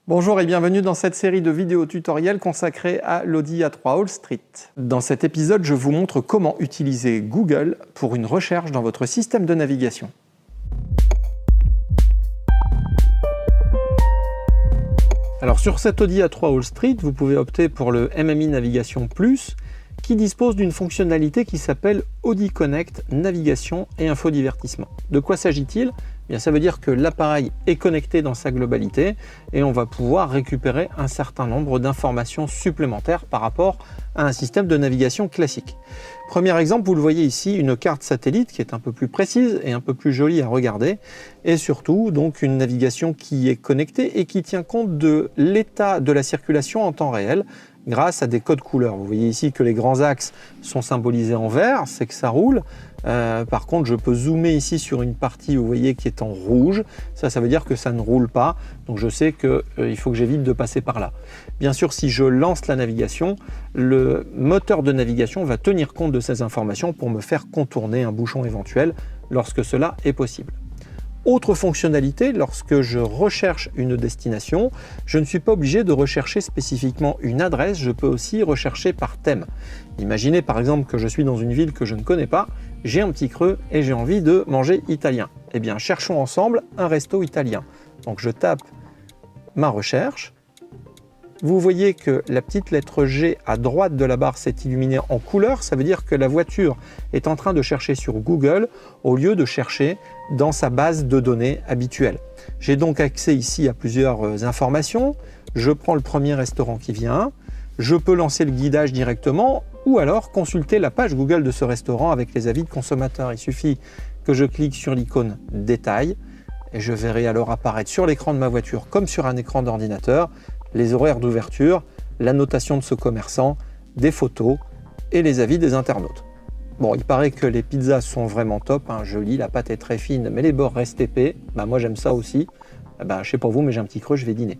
Bonjour et bienvenue dans cette série de vidéos tutoriels consacrée à l'Audi A3 Allstreet. Dans cet épisode, je vous montre comment utiliser Google pour une recherche dans votre système de navigation. Alors sur cet Audi A3 Allstreet, vous pouvez opter pour le MMI Navigation Plus qui dispose d'une fonctionnalité qui s'appelle Audi Connect Navigation et Infodivertissement. De quoi s'agit-il ? Bien, ça veut dire que l'appareil est connecté dans sa globalité et on va pouvoir récupérer un certain nombre d'informations supplémentaires par rapport à un système de navigation classique. Premier exemple, vous le voyez ici, une carte satellite qui est un peu plus précise et un peu plus jolie à regarder et surtout donc une navigation qui est connectée et qui tient compte de l'état de la circulation en temps réel grâce à des codes couleurs. Vous voyez ici que les grands axes sont symbolisés en vert, c'est que ça roule. Par contre, je peux zoomer ici sur une partie, vous voyez, qui est en rouge. Ça veut dire que ça ne roule pas. Donc je sais qu'il faut que j'évite de passer par là. Bien sûr, si je lance la navigation, le moteur de navigation va tenir compte de ces informations pour me faire contourner un bouchon éventuel lorsque cela est possible. Autre fonctionnalité, lorsque je recherche une destination, je ne suis pas obligé de rechercher spécifiquement une adresse, je peux aussi rechercher par thème. Imaginez par exemple que je suis dans une ville que je ne connais pas, j'ai un petit creux et j'ai envie de manger italien. Eh bien, cherchons ensemble un resto italien. Donc je tape ma recherche. Vous voyez que la petite lettre G à droite de la barre s'est illuminée en couleur. Ça veut dire que la voiture est en train de chercher sur Google au lieu de chercher dans sa base de données habituelle. J'ai donc accès ici à plusieurs informations. Je prends le premier restaurant qui vient. Je peux lancer le guidage directement ou alors consulter la page Google de ce restaurant avec les avis de consommateurs. Il suffit que je clique sur l'icône Détails et je verrai alors apparaître sur l'écran de ma voiture comme sur un écran d'ordinateur les horaires d'ouverture, la notation de ce commerçant, des photos et les avis des internautes. Bon, il paraît que les pizzas sont vraiment top, hein, jolies, la pâte est très fine, mais les bords restent épais. Moi j'aime ça aussi. Je sais pas vous, mais j'ai un petit creux, je vais dîner.